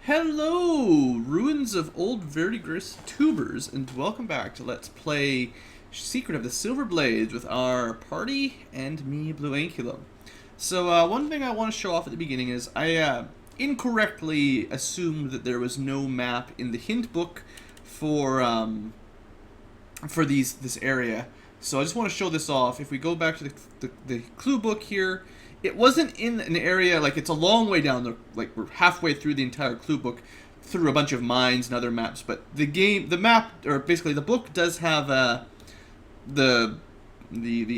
Hello, ruins of old verdigris tubers, and welcome back to Let's Play Secret of the Silver Blades with our party and me, BlueAnkylo. So, one thing I want to show off at the beginning is I incorrectly assumed that there was no map in the hint book for this area. So I just want to show this off. If we go back to the clue book here, it wasn't in an area, like it's a long way down, like we're halfway through the entire clue book, through a bunch of mines and other maps, but the map, or basically the book does have the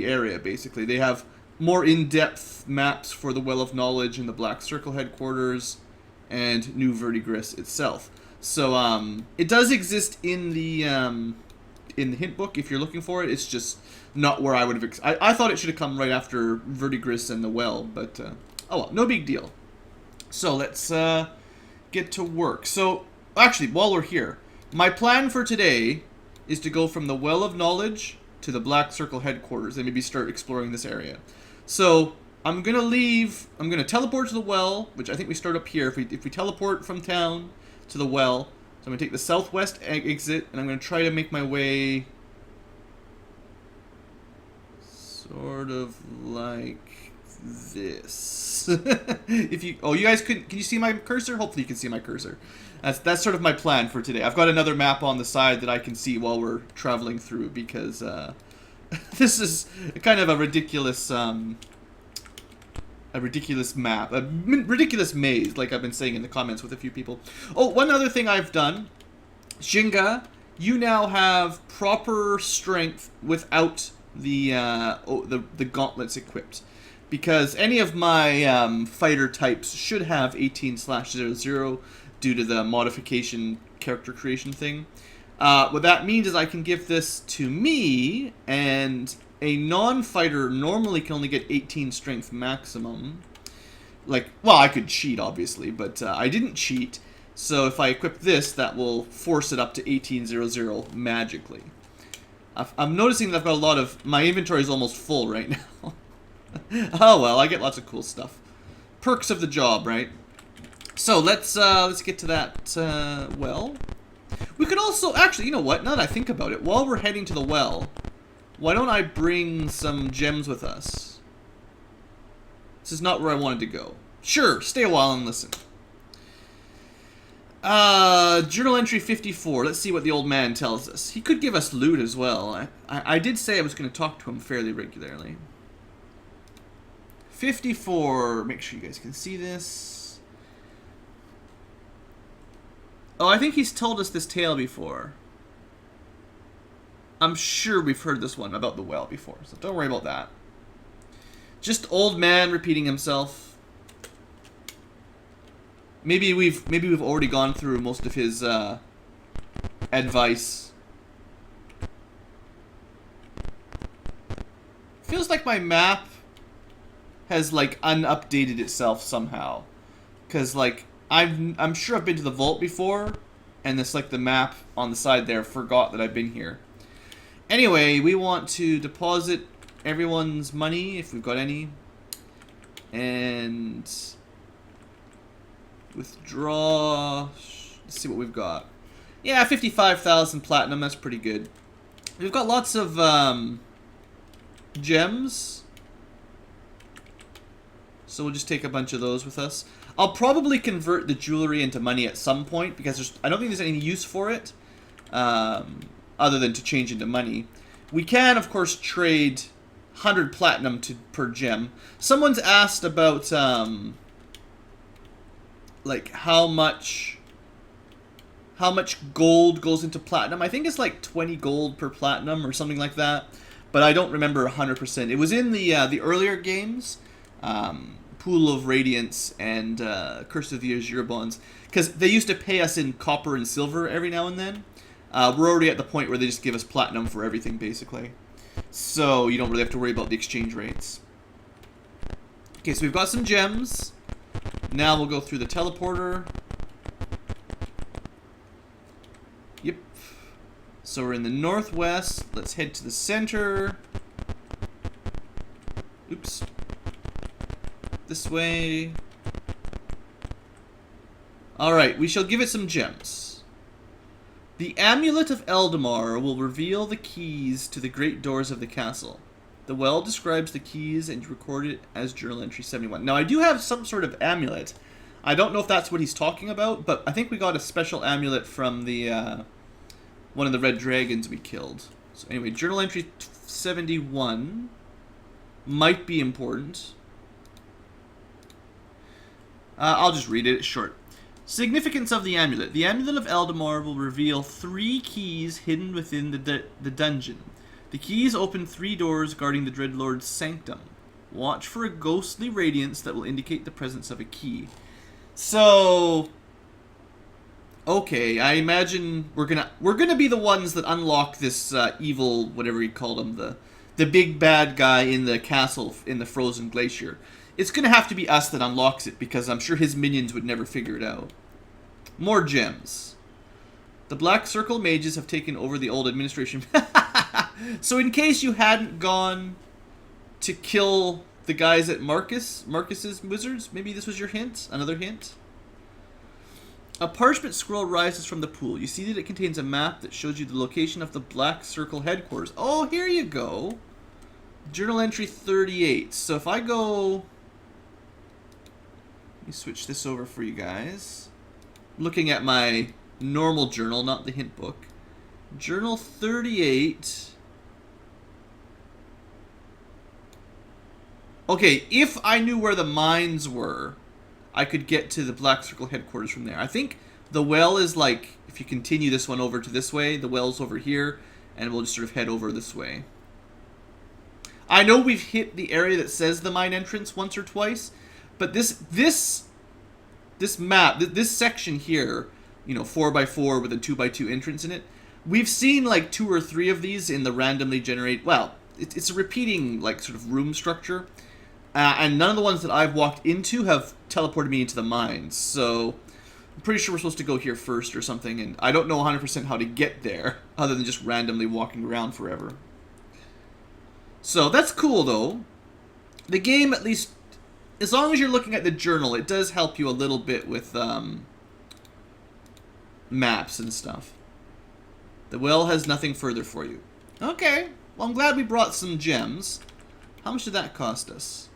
area, basically. They have more in-depth maps for the Well of Knowledge and the Black Circle headquarters and New Verdigris itself. So it does exist in the hint book if you're looking for it. It's just not where I would have. I thought it should have come right after Verdigris and the Well, but oh well, no big deal. So let's get to work. So actually, while we're here, my plan for today is to go from the Well of Knowledge to the Black Circle headquarters and maybe start exploring this area. So I'm gonna leave. I'm gonna teleport to the Well, which I think we start up here. If we teleport from town to the Well, so I'm gonna take the southwest exit, and I'm gonna try to make my way sort of like this. If you, oh, you guys can you see my cursor? Hopefully you can see my cursor. That's sort of my plan for today. I've got another map on the side that I can see while we're traveling through, because this is kind of a ridiculous map, a ridiculous maze, like I've been saying in the comments with a few people. Oh, one other thing I've done, Shinga, you now have proper strength without the gauntlets equipped, because any of my fighter types should have 18/00 due to the modification character creation thing. What that means is I can give this to me, and a non-fighter normally can only get 18 strength maximum. Like, well, I could cheat, obviously, but I didn't cheat. So if I equip this, that will force it up to 18/00 magically. I'm noticing that I've got a lot of... My inventory is almost full right now. Oh well, I get lots of cool stuff. Perks of the job, right? So let's get to that well. We could also... Actually, you know what? Now that I think about it, while we're heading to the well, why don't I bring some gems with us? This is not where I wanted to go. Sure, stay a while and listen. Journal entry 54. Let's see what the old man tells us. He could give us loot as well. I did say I was going to talk to him fairly regularly. 54. Make sure you guys can see this. Oh, I think he's told us this tale before. I'm sure we've heard this one about the well before, so don't worry about that. Just old man repeating himself. Maybe we've already gone through most of his advice. Feels like my map has like unupdated itself somehow, because like I'm sure I've been to the vault before, and this like the map on the side there forgot that I've been here. Anyway, we want to deposit everyone's money, if we've got any, and withdraw. Let's see what we've got. Yeah, 55,000 platinum, that's pretty good. We've got lots of gems, so we'll just take a bunch of those with us. I'll probably convert the jewelry into money at some point, because I don't think there's any use for it. Other than to change into money. We can, of course, trade 100 platinum per gem. Someone's asked about, like, how much gold goes into platinum. I think it's like 20 gold per platinum or something like that, but I don't remember 100%. It was in the earlier games, Pool of Radiance and Curse of the Azure Bonds, because they used to pay us in copper and silver every now and then. We're already at the point where they just give us platinum for everything, basically. So you don't really have to worry about the exchange rates. Okay, so we've got some gems. Now we'll go through the teleporter. Yep. So we're in the northwest. Let's head to the center. Oops. This way. Alright, we shall give it some gems. The Amulet of Eldamar will reveal the keys to the great doors of the castle. The well describes the keys and record it as journal entry 71. Now, I do have some sort of amulet. I don't know if that's what he's talking about, but I think we got a special amulet from the one of the red dragons we killed. So anyway, journal entry 71 might be important. I'll just read it. It's short. Significance of the amulet. The Amulet of Eldamar will reveal 3 keys hidden within the dungeon. The keys open 3 doors guarding the Dreadlord's sanctum. Watch for a ghostly radiance that will indicate the presence of a key. So, okay, I imagine we're gonna be the ones that unlock this evil, whatever you call him, the big bad guy in the castle in the frozen glacier. It's gonna have to be us that unlocks it, because I'm sure his minions would never figure it out. More gems. The Black Circle mages have taken over the old administration. So in case you hadn't gone to kill the guys at Marcus's wizards, maybe this was your hint? Another hint? A parchment scroll rises from the pool. You see that it contains a map that shows you the location of the Black Circle headquarters. Oh, here you go. Journal entry 38. So if I go... Let me switch this over for you guys. Looking at my normal journal, not the hint book. Journal 38. Okay, if I knew where the mines were, I could get to the Black Circle headquarters from there. I think the well is like, if you continue this one over to this way, the well's over here, and we'll just sort of head over this way. I know we've hit the area that says the mine entrance once or twice, but this map, this section here, you know, 4x4 with a 2x2 entrance in it, we've seen like 2 or 3 of these in the randomly generate, well, it's a repeating like sort of room structure. And none of the ones that I've walked into have teleported me into the mines, so I'm pretty sure we're supposed to go here first or something, and I don't know 100% how to get there, other than just randomly walking around forever. So that's cool, though. The game, at least, as long as you're looking at the journal, it does help you a little bit with maps and stuff. The well has nothing further for you. Okay, well I'm glad we brought some gems. How much did that cost us?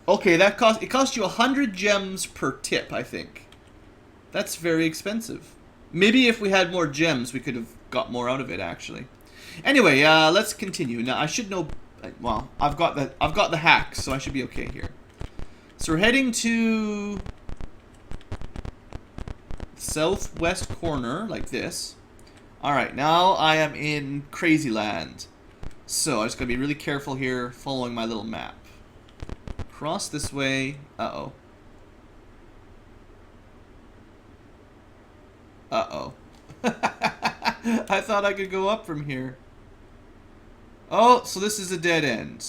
Okay, it cost you 100 gems per tip, I think. That's very expensive. Maybe if we had more gems, we could have got more out of it, actually. Anyway, let's continue. Now, I should know... Well, I've got the hack, so I should be okay here. So we're heading to... southwest corner, like this. Alright, now I am in Crazy Land. So, I just gotta be really careful here, following my little map. Cross this way. Uh-oh. Uh-oh. I thought I could go up from here. Oh, so this is a dead end.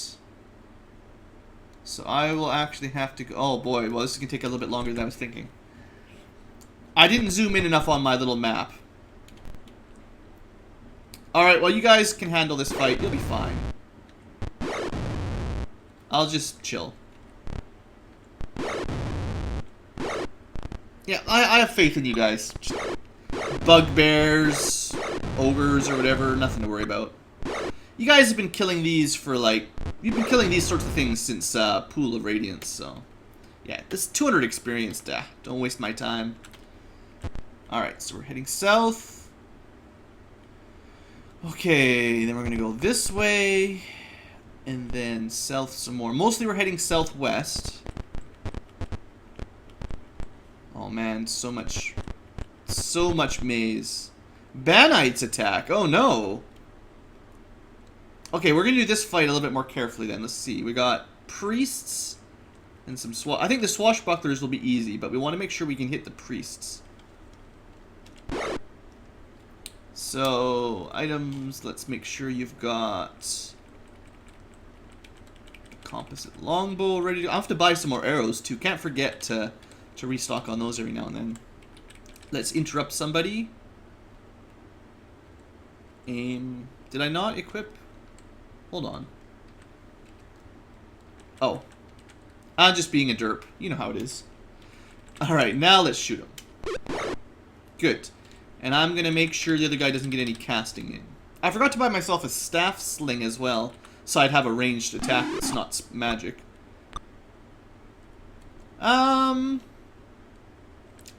So I will actually have to go... Oh boy, well this is going to take a little bit longer than I was thinking. I didn't zoom in enough on my little map. Alright, well you guys can handle this fight. You'll be fine. I'll just chill. Yeah, I have faith in you guys. Just bugbears, ogres, or whatever, nothing to worry about. You guys have been killing these for like... You've been killing these sorts of things since Pool of Radiance, so... Yeah, this is 200 experience, don't waste my time. Alright, so we're heading south. Okay, then we're gonna go this way. And then south some more. Mostly we're heading southwest. Oh man, so much maze. Banites attack. Oh no. Okay, we're gonna do this fight a little bit more carefully then. Let's see. We got priests and some I think the swashbucklers will be easy, but we want to make sure we can hit the priests. So, items, let's make sure you've got composite longbow ready to... I'll have to buy some more arrows too. Can't forget to restock on those every now and then. Let's interrupt somebody. Aim. Did I not equip? Hold on. Oh. I'm just being a derp. You know how it is. Alright, now let's shoot him. Good. And I'm going to make sure the other guy doesn't get any casting in. I forgot to buy myself a staff sling as well, so I'd have a ranged attack that's not magic. I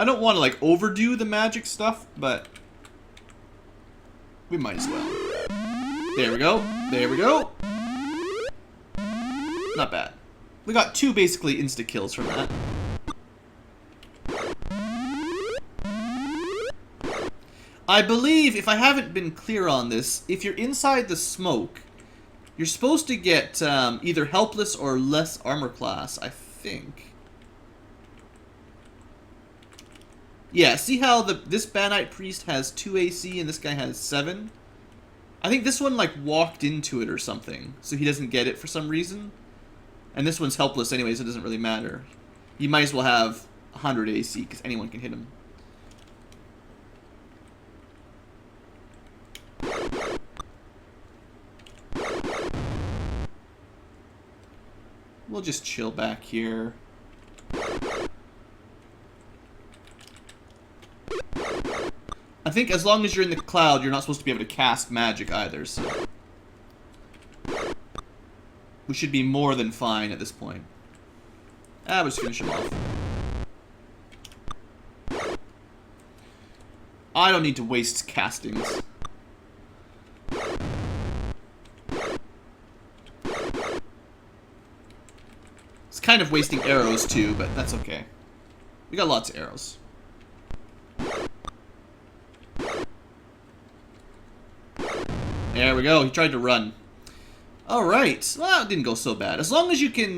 don't want to, like, overdo the magic stuff, but we might as well. There we go. There we go. Not bad. We got 2 basically insta-kills from that. I believe, if I haven't been clear on this, if you're inside the smoke, you're supposed to get either helpless or less armor class, I think. Yeah, see how this Banite Priest has 2 AC and this guy has 7? I think this one, like, walked into it or something, so he doesn't get it for some reason. And this one's helpless anyway, so it doesn't really matter. You might as well have 100 AC, because anyone can hit him. We'll just chill back here. I think as long as you're in the cloud, you're not supposed to be able to cast magic either, so we should be more than fine at this point. We'll just finish him off. I don't need to waste castings. It's kind of wasting arrows too, but that's okay. We got lots of arrows. There we go. He tried to run. Alright. Well, it didn't go so bad. As long as you can,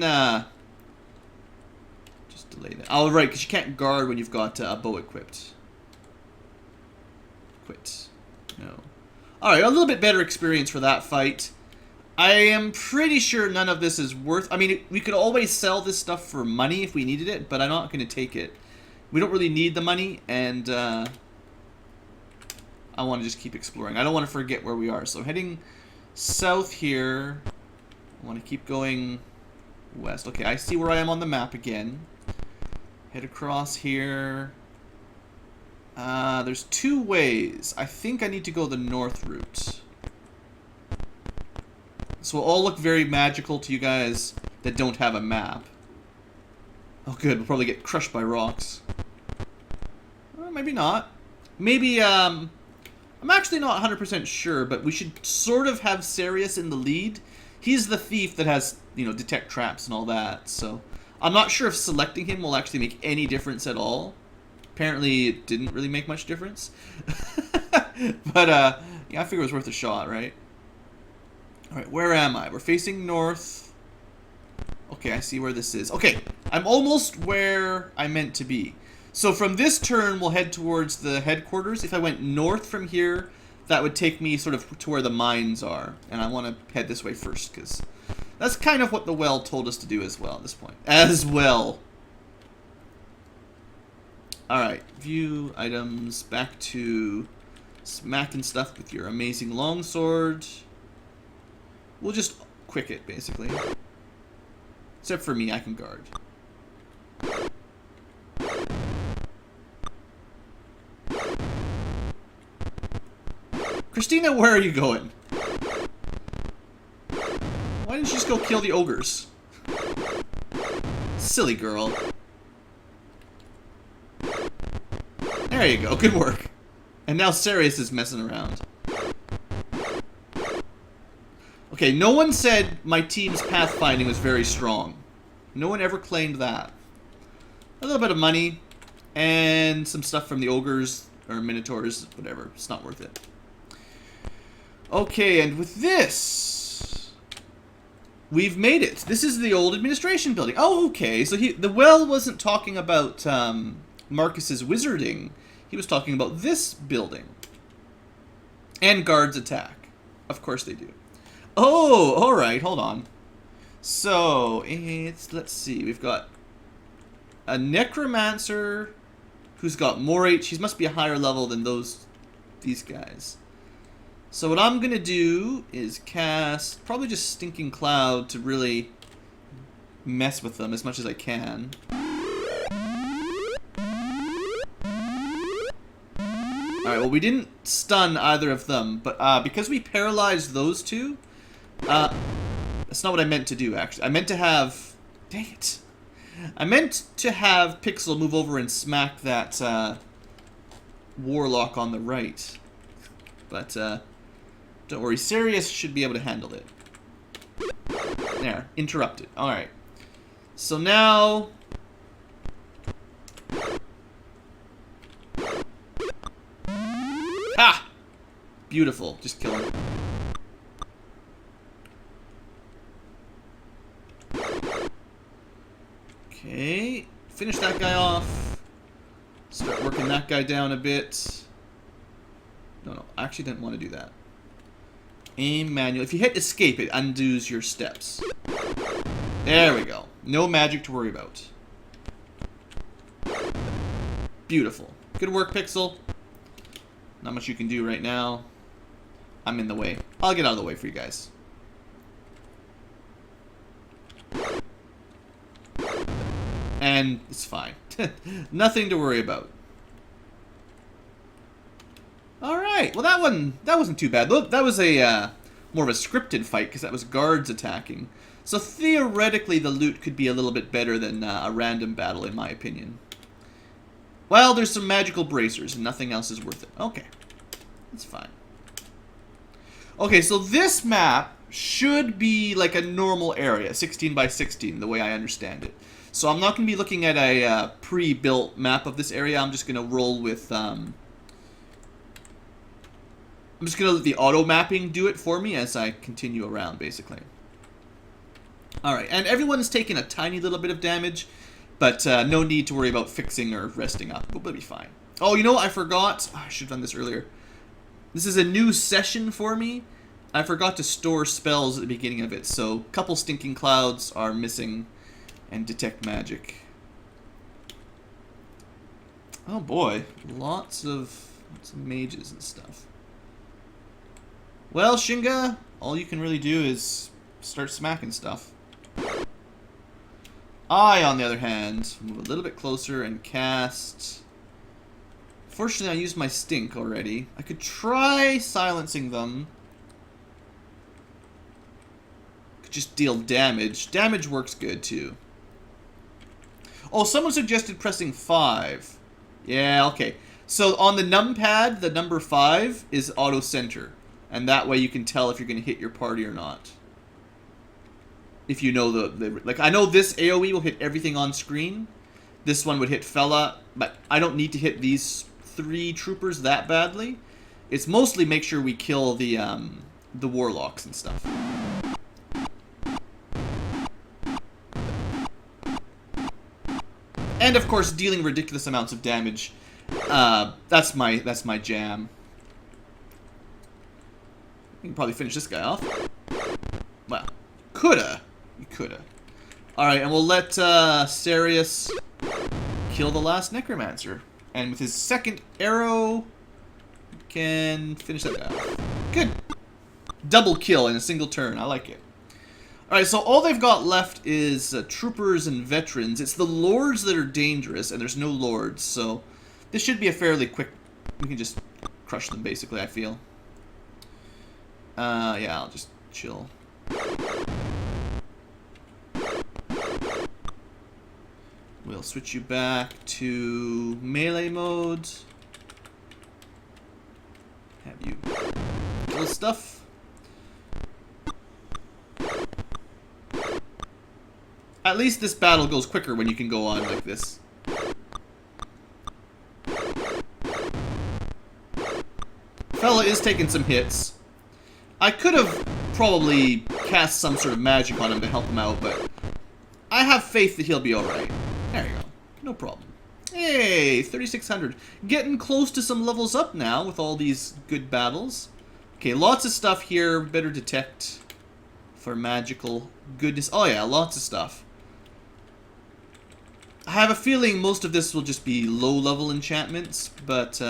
just delay that. Oh, right, because you can't guard when you've got a bow equipped. Quit. No. Alright, a little bit better experience for that fight. I am pretty sure none of this is worth... I mean, we could always sell this stuff for money if we needed it, but I'm not going to take it. We don't really need the money, and I want to just keep exploring. I don't want to forget where we are. So heading south here. I want to keep going west. Okay, I see where I am on the map again. Head across here. There's 2 ways. I think I need to go the north route. This will all look very magical to you guys that don't have a map. Oh good, we'll probably get crushed by rocks. Well, maybe not. Maybe, I'm actually not 100% sure, but we should sort of have Sarius in the lead. He's the thief that has, you know, detect traps and all that, so I'm not sure if selecting him will actually make any difference at all. Apparently it didn't really make much difference. But, yeah, I figure it was worth a shot, right? Alright, where am I? We're facing north. Okay, I see where this is. Okay, I'm almost where I meant to be. So from this turn, we'll head towards the headquarters. If I went north from here, that would take me sort of to where the mines are. And I want to head this way first, because that's kind of what the well told us to do as well at this point. As well. Alright, view items, back to smacking stuff with your amazing longsword. We'll just quick it, basically. Except for me, I can guard. Christina, where are you going? Why didn't you just go kill the ogres? Silly girl. There you go, good work. And now Sarius is messing around. Okay, no one said my team's pathfinding was very strong. No one ever claimed that. A little bit of money, and some stuff from the ogres, or minotaurs, whatever. It's not worth it. Okay, and with this, we've made it. This is the old administration building. Oh, okay, so the well wasn't talking about Marcus's wizarding. He was talking about this building. And guards attack. Of course they do. Oh, alright, hold on. So, let's see, we've got a necromancer who's got more H. He must be a higher level than these guys. So what I'm going to do is cast probably just Stinking Cloud to really mess with them as much as I can. Alright, well, we didn't stun either of them, but because we paralyzed those two, that's not what I meant to do, actually. I meant to have... Dang it. I meant to have Pixel move over and smack that Warlock on the right. But, don't worry. Sirius should be able to handle it. There. Interrupted. Alright. So now... Ha! Beautiful. Just kill him. Okay. Finish that guy off. Start working that guy down a bit. No, I actually didn't want to do that. Aim manual. If you hit escape, it undoes your steps. There we go. No magic to worry about. Beautiful. Good work, Pixel. Not much you can do right now. I'm in the way. I'll get out of the way for you guys. And it's fine. Nothing to worry about. Alright, well that wasn't too bad. That was a more of a scripted fight because that was guards attacking. So theoretically the loot could be a little bit better than a random battle in my opinion. Well, there's some magical bracers and nothing else is worth it. Okay, that's fine. Okay, so this map should be like a normal area, 16 by 16, the way I understand it. So I'm not going to be looking at a pre-built map of this area. I'm just going to roll with... I'm just going to let the auto-mapping do it for me as I continue around, basically. Alright, and everyone's taken a tiny little bit of damage, but no need to worry about fixing or resting up. We'll be fine. Oh, you know what? I forgot. Oh, I should have done this earlier. This is a new session for me. I forgot to store spells at the beginning of it, so a couple Stinking Clouds are missing and detect magic. Oh boy, lots of mages and stuff. Well, Shinga, all you can really do is start smacking stuff. I, on the other hand, move a little bit closer and cast... Fortunately, I used my stink already. I could try silencing them. Could just deal damage. Damage works good, too. Oh, someone suggested pressing 5. Yeah, okay. So on the numpad, the number 5 is auto-center. And that way you can tell if you're going to hit your party or not. If you know the... Like, I know this AoE will hit everything on screen. This one would hit Fella. But I don't need to hit these 3 troopers that badly. It's mostly make sure we kill the warlocks and stuff. And of course, dealing ridiculous amounts of damage. That's my jam. You can probably finish this guy off. Well, coulda. You coulda. Alright, and we'll let Sirius kill the last Necromancer. And with his second arrow, we can finish that guy off. Good. Double kill in a single turn. I like it. Alright, so all they've got left is troopers and veterans. It's the lords that are dangerous, and there's no lords, so this should be a fairly quick... We can just crush them, basically, I feel. Yeah, I'll just chill. We'll switch you back to melee mode. Have you kill stuff. At least this battle goes quicker when you can go on like this. Fella is taking some hits. I could have probably cast some sort of magic on him to help him out, but I have faith that he'll be alright. There you go. No problem. Hey, 3,600. Getting close to some levels up now with all these good battles. Okay, lots of stuff here. Better detect for magical goodness. Oh yeah, lots of stuff. I have a feeling most of this will just be low-level enchantments, but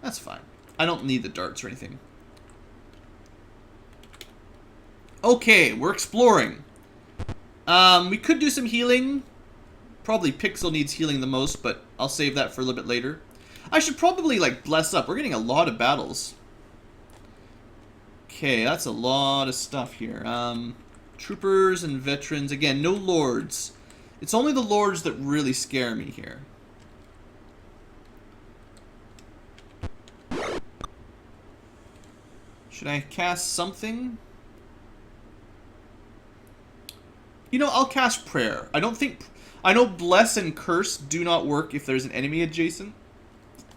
that's fine. I don't need the darts or anything. Okay, we're exploring. We could do some healing. Probably Pixel needs healing the most, but I'll save that for a little bit later. I should probably, like, bless up. We're getting a lot of battles. Okay, that's a lot of stuff here. Troopers and veterans. Again, no lords. It's only the lords that really scare me here. Should I cast something? You know, I'll cast prayer. I know bless and curse do not work if there's an enemy adjacent,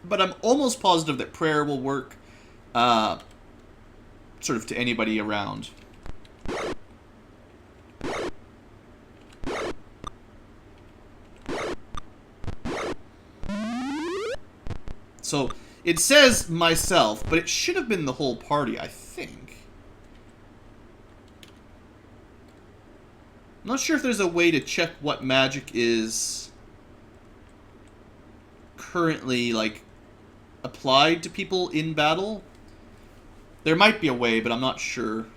but I'm almost positive that prayer will work sort of to anybody around. So it says myself, but it should have been the whole party, I think. I'm not sure if there's a way to check what magic is currently, like, applied to people in battle. There might be a way, but I'm not sure.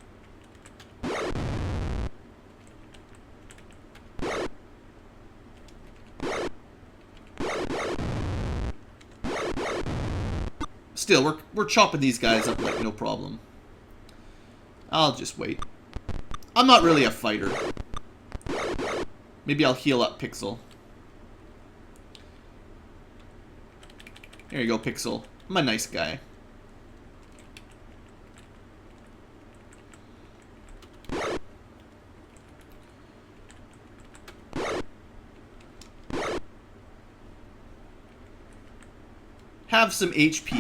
Still, we're chopping these guys up like no problem. I'll just wait. I'm not really a fighter. Maybe I'll heal up Pixel. Here you go, Pixel. I'm a nice guy. Have some HP.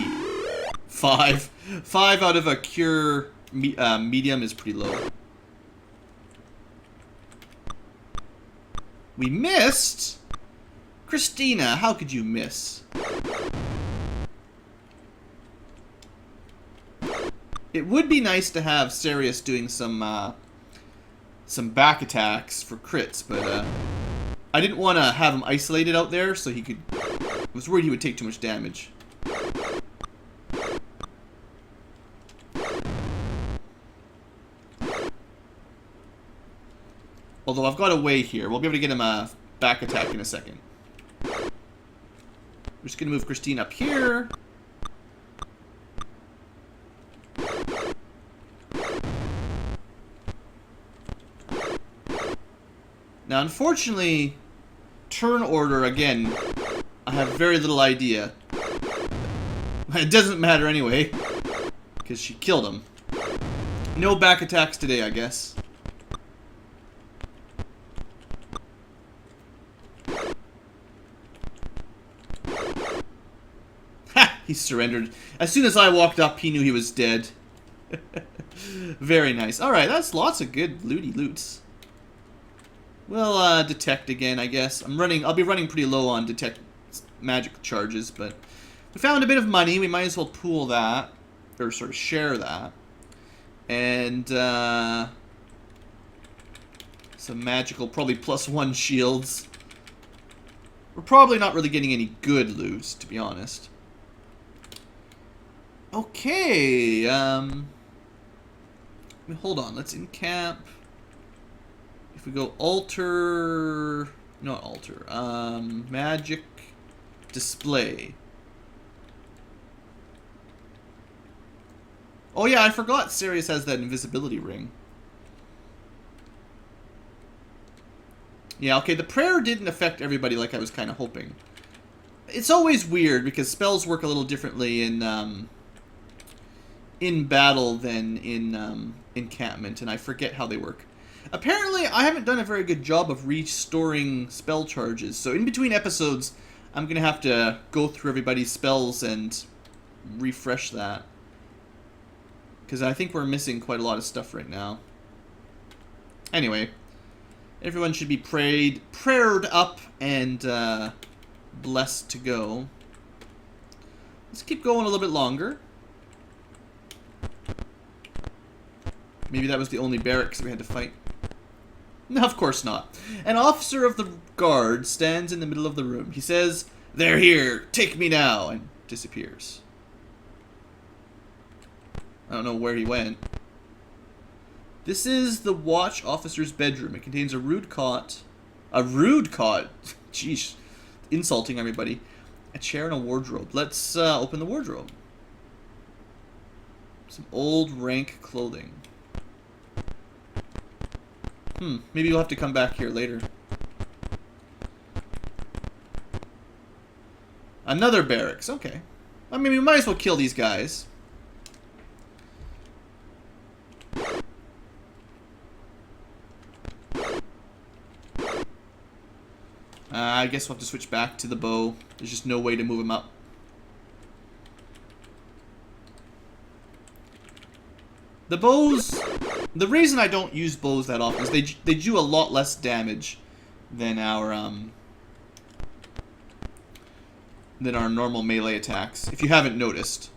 5. 5 out of a cure medium is pretty low. We missed? Christina, how could you miss? It would be nice to have Sirius doing some back attacks for crits, but I didn't want to have him isolated out there, so he could... I was worried he would take too much damage. Although I've got a way here. We'll be able to get him a back attack in a second. We're just going to move Christine up here. Now, unfortunately, turn order, again, I have very little idea. It doesn't matter anyway, because she killed him. No back attacks today, I guess. Ha! He surrendered. As soon as I walked up, he knew he was dead. Very nice. Alright, that's lots of good looty loots. We'll detect again, I guess. I'll be running pretty low on detect magic charges, but we found a bit of money. We might as well pool that, or sort of share that. And some magical, probably +1 shields. We're probably not really getting any good loot, to be honest. Okay, hold on, let's encamp. If we go alter, not alter, magic display. Oh yeah, I forgot Sirius has that invisibility ring. Yeah, okay, the prayer didn't affect everybody like I was kind of hoping. It's always weird because spells work a little differently in battle than in encampment, and I forget how they work. Apparently, I haven't done a very good job of restoring spell charges, so in between episodes, I'm going to have to go through everybody's spells and refresh that. Because I think we're missing quite a lot of stuff right now. Anyway, everyone should be prayed up and blessed to go. Let's keep going a little bit longer. Maybe that was the only barracks we had to fight. No, of course not. An officer of the guard stands in the middle of the room. He says, "They're here, take me now," and disappears. I don't know where he went. This is the watch officer's bedroom. It contains a rude cot. A rude cot? Jeez. Insulting everybody. A chair and a wardrobe. Let's open the wardrobe. Some old rank clothing. Maybe you'll have to come back here later. Another barracks. Okay. I mean, we might as well kill these guys. I guess we'll have to switch back to the bow. There's just no way to move him up. The bows... The reason I don't use bows that often is they do a lot less damage than our normal melee attacks, if you haven't noticed.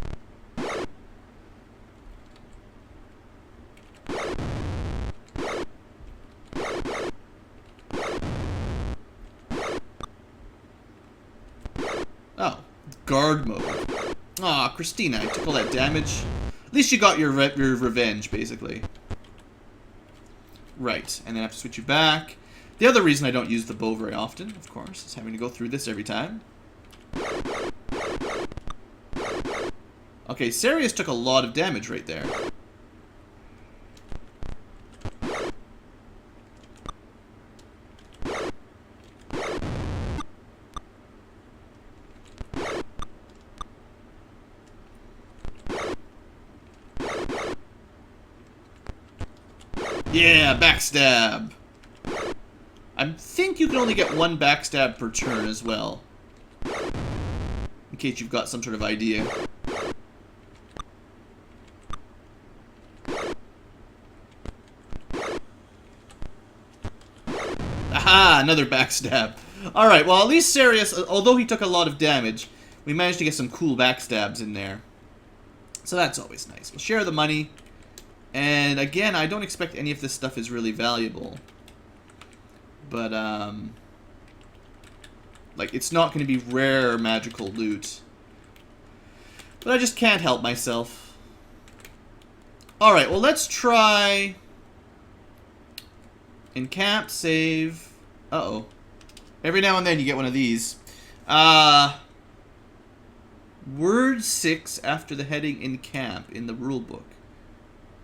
Oh, guard mode. Aw, Christina, I took all that damage. At least you got your revenge, basically. Right, and then I have to switch you back. The other reason I don't use the bow very often, of course, is having to go through this every time. Okay, Sarius took a lot of damage right there. Yeah, backstab. I think you can only get one backstab per turn as well. In case you've got some sort of idea. Aha, another backstab. Alright, well at least Sarius, although he took a lot of damage, we managed to get some cool backstabs in there. So that's always nice. We'll share the money. And again, I don't expect any of this stuff is really valuable. But, like, it's not going to be rare magical loot. But I just can't help myself. Alright, well, let's try... Encamp, save... Uh-oh. Every now and then you get one of these. Word 6 after the heading encamp in the rulebook.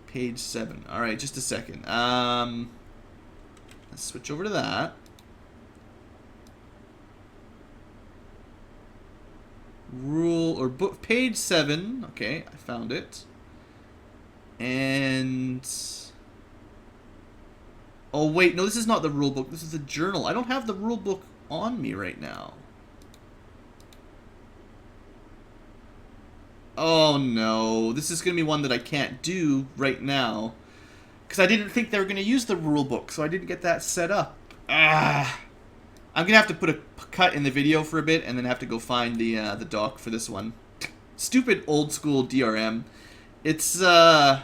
Page 7. Alright, just a second. Let's switch over to that. Rule, or book, page 7. Okay, I found it. And... Oh, wait, no, this is not the rule book. This is the journal. I don't have the rule book on me right now. Oh, no. This is going to be one that I can't do right now. Because I didn't think they were going to use the rule book, so I didn't get that set up. Ah. I'm going to have to put a cut in the video for a bit, and then have to go find the doc for this one. Stupid old school DRM. It's, like,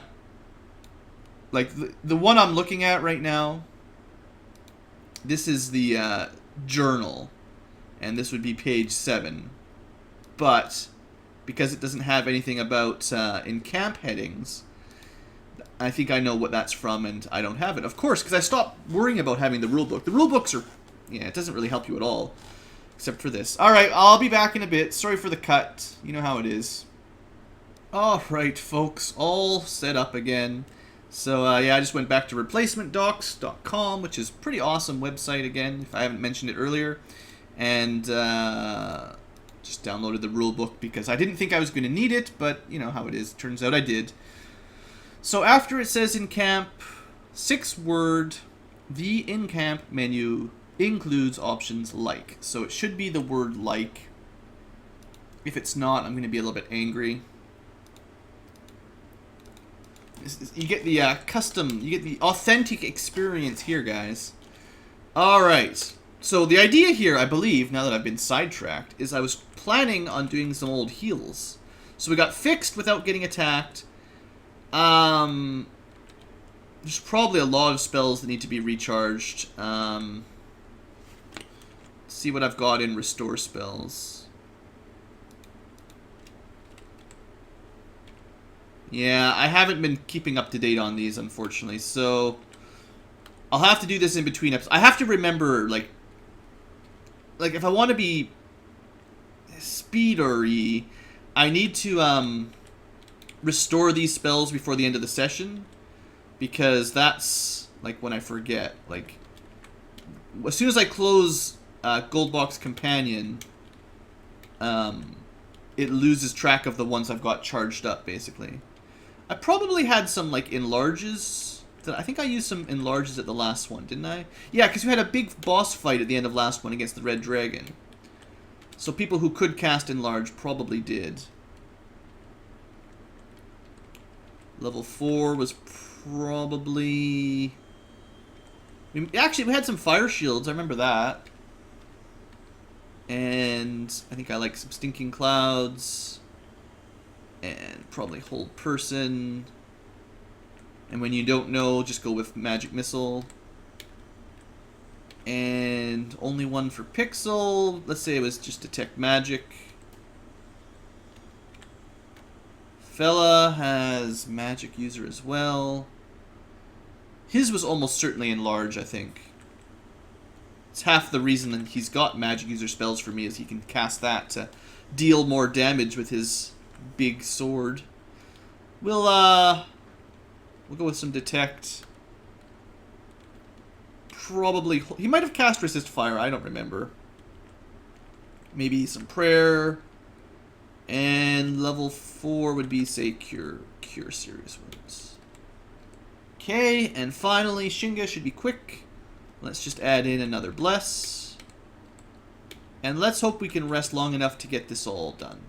the one I'm looking at right now, this is the journal, and this would be page 7. But, because it doesn't have anything about encamp headings, I think I know what that's from, and I don't have it. Of course, because I stopped worrying about having the rulebook. The rulebooks are, yeah, it doesn't really help you at all, except for this. Alright, I'll be back in a bit. Sorry for the cut. You know how it is. Alright, folks, all set up again. So, yeah, I just went back to replacementdocs.com, which is a pretty awesome website, again, if I haven't mentioned it earlier. And, just downloaded the rulebook because I didn't think I was going to need it, but you know how it is. Turns out I did. So after it says encamp, 6-word, the encamp menu includes options like. So it should be the word like. If it's not, I'm going to be a little bit angry. You get the custom, you get the authentic experience here, guys. Alright. So the idea here, I believe, now that I've been sidetracked, is I was planning on doing some old heals. So we got fixed without getting attacked. There's probably a lot of spells that need to be recharged. See what I've got in restore spells. Yeah, I haven't been keeping up to date on these, unfortunately, so I'll have to do this in between episodes. I have to remember, like, like, if I want to be speedery, I need to restore these spells before the end of the session, because that's like when I forget. Like, as soon as I close Goldbox Companion, it loses track of the ones I've got charged up, basically. I probably had some, like, enlarges. I think I used some enlarges at the last one, didn't I? Yeah, because we had a big boss fight at the end of last one against the Red Dragon. So people who could cast enlarge probably did. Level 4 was probably... Actually, we had some fire shields, I remember that. And I think I like some Stinking Clouds. And probably Hold Person. And when you don't know, just go with Magic Missile. And only one for Pixel. Let's say it was just Detect Magic. Fella has Magic User as well. His was almost certainly Enlarge, I think. It's half the reason that he's got Magic User spells for me is he can cast that to deal more damage with his big sword. We'll go with some Detect. Probably... He might have cast Resist Fire, I don't remember. Maybe some Prayer. And level 4 would be, say, Cure Serious Wounds. Okay, and finally, Shinga should be quick. Let's just add in another Bless. And let's hope we can rest long enough to get this all done.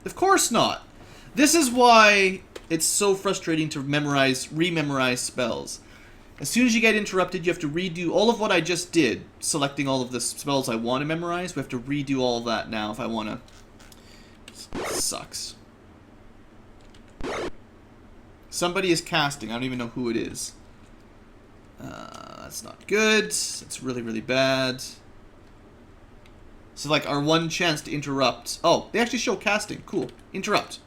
Of course not! This is why it's so frustrating to rememorize spells. As soon as you get interrupted, you have to redo all of what I just did, selecting all of the spells I want to memorize. We have to redo all of that now if I want to... It sucks. Somebody is casting. I don't even know who it is. That's not good. It's really, really bad. So, like, our one chance to interrupt... Oh, they actually show casting. Cool. Interrupt.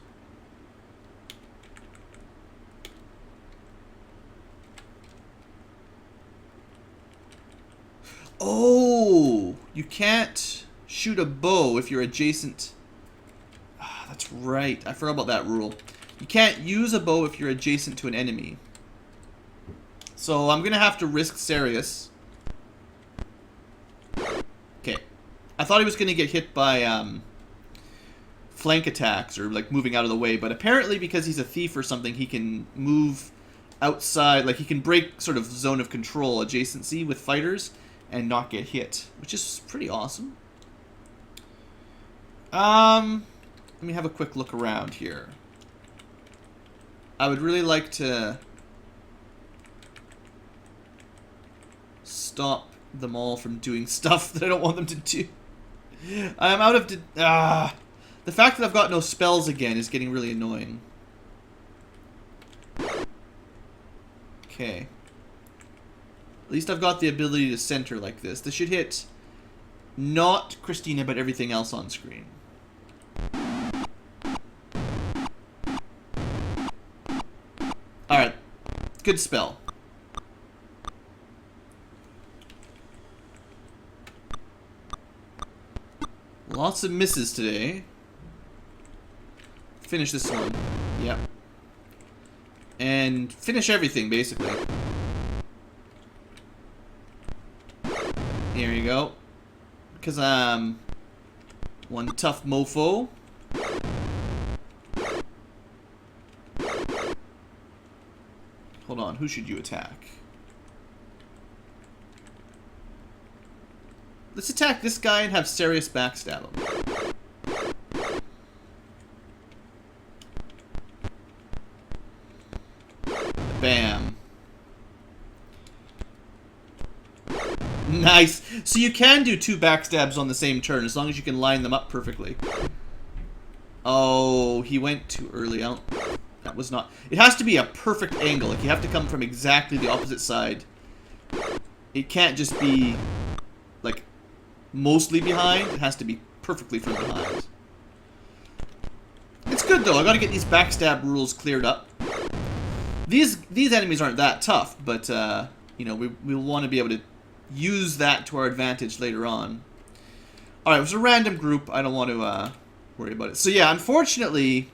Oh! You can't shoot a bow if you're adjacent... Ah, that's right. I forgot about that rule. You can't use a bow if you're adjacent to an enemy. So I'm going to have to risk Serious. Okay. I thought he was going to get hit by flank attacks or like moving out of the way. But apparently because he's a thief or something, he can move outside. Like he can break sort of zone of control adjacency with fighters and not get hit. Which is pretty awesome. Let me have a quick look around here. I would really like to stop them all from doing stuff that I don't want them to do. I'm out of... The fact that I've got no spells again is getting really annoying. Okay. At least I've got the ability to center like this. This should hit not Christina, but everything else on screen. Alright. Good spell. Lots of misses today. Finish this one. Yep. And finish everything, basically. Here you go. Because I'm one tough mofo. Hold on, who should you attack? Let's attack this guy and have Serious backstab him. Bam. Nice. So you can do 2 backstabs on the same turn as long as you can line them up perfectly. Oh, he went too early. That was not... It has to be a perfect angle. Like, you have to come from exactly the opposite side. It can't just be, like, mostly behind. It has to be perfectly from behind. It's good, though. I gotta get these backstab rules cleared up. These enemies aren't that tough, but, you know, we'll want to be able to use that to our advantage later on. Alright, it was a random group. I don't want to worry about it. So yeah, unfortunately,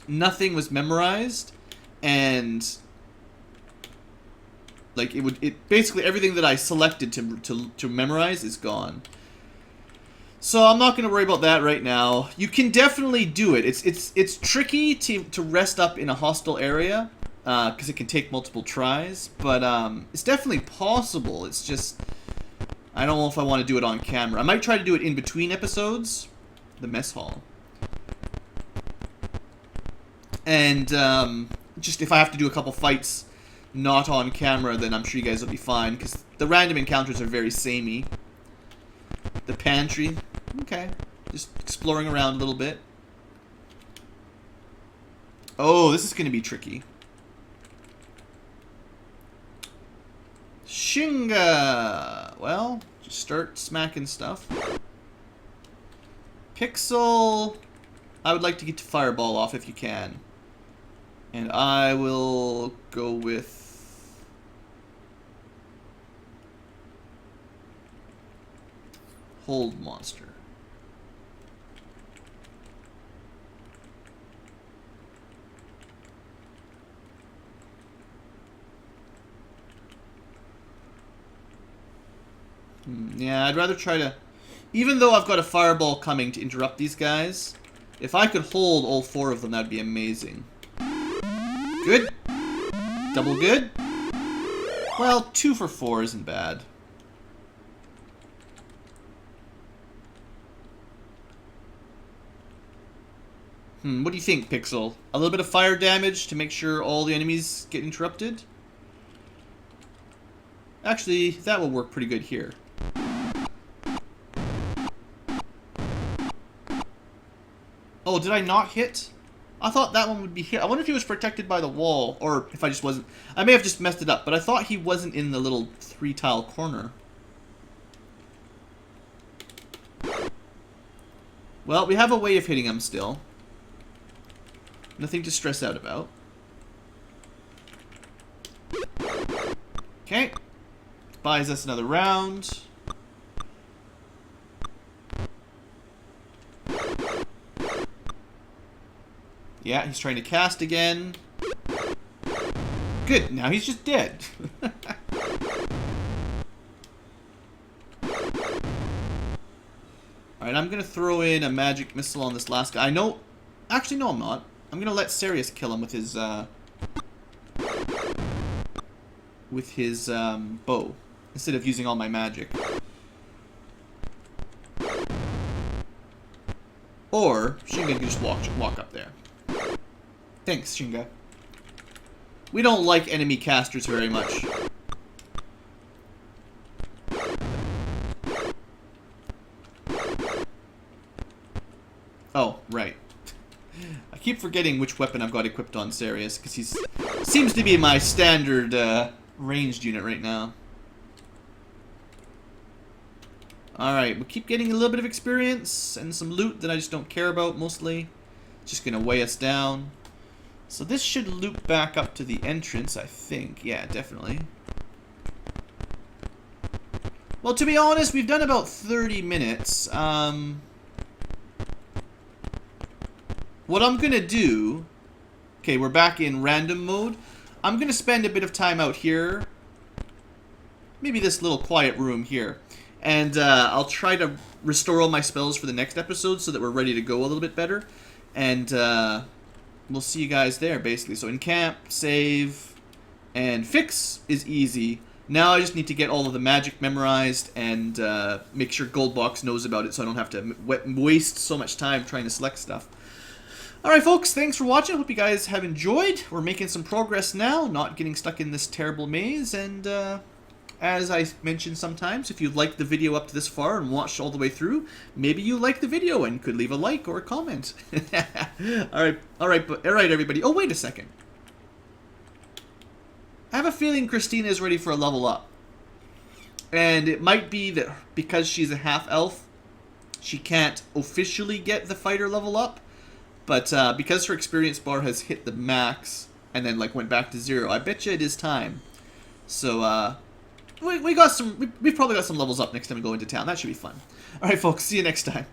nothing was memorized. And like it basically everything that I selected to memorize is gone. So I'm not going to worry about that right now. You can definitely do it. It's tricky to rest up in a hostile area because it can take multiple tries, but it's definitely possible. It's just I don't know if I want to do it on camera. I might try to do it in between episodes, the mess hall, and just if I have to do a couple fights not on camera, then I'm sure you guys will be fine because the random encounters are very samey. The pantry. Okay. Just exploring around a little bit. Oh, this is going to be tricky. Shinga! Well, just start smacking stuff. Pixel. I would like to get to Fireball off if you can. And I will go with... Hold Monster. Yeah, I'd rather try to... Even though I've got a Fireball coming to interrupt these guys, if I could hold all 4 of them, that'd be amazing. Good. Double good. Well, 2 for 4 isn't bad. What do you think, Pixel? A little bit of fire damage to make sure all the enemies get interrupted? Actually, that will work pretty good here. Oh, did I not hit? I thought that one would be hit. I wonder if he was protected by the wall, or if I just wasn't... I may have just messed it up, but I thought he wasn't in the little 3-tile corner. Well, we have a way of hitting him still. Nothing to stress out about. Okay. Buys us another round. Yeah, he's trying to cast again. Good, now he's just dead. Alright, I'm gonna throw in a magic missile on this last guy. I know... Actually, no, I'm not. I'm gonna let Sirius kill him with his, bow. Instead of using all my magic. Or, Shinga can just walk up there. Thanks, Shinga. We don't like enemy casters very much. Oh, right. I keep forgetting which weapon I've got equipped on Sirius, because he seems to be my standard ranged unit right now. Alright, we'll keep getting a little bit of experience and some loot that I just don't care about mostly. Just gonna weigh us down. So this should loop back up to the entrance, I think. Yeah, definitely. Well, to be honest, we've done about 30 minutes. What I'm gonna do... Okay, we're back in random mode. I'm gonna spend a bit of time out here. Maybe this little quiet room here. And I'll try to restore all my spells for the next episode so that we're ready to go a little bit better. And we'll see you guys there, basically. So in camp, save, and fix is easy. Now I just need to get all of the magic memorized and make sure Goldbox knows about it so I don't have to waste so much time trying to select stuff. Alright folks, thanks for watching. Hope you guys have enjoyed. We're making some progress now, not getting stuck in this terrible maze. And as I mentioned sometimes, if you've liked the video up to this far and watched all the way through, maybe you liked the video and could leave a like or a comment. Alright, everybody. Oh, wait a second. I have a feeling Christina is ready for a level up. And it might be that because she's a half-elf, she can't officially get the fighter level up. But because her experience bar has hit the max and then like went back to 0, I bet you it is time. So, we got some. We've probably got some levels up next time we go into town. That should be fun. All right, folks. See you next time.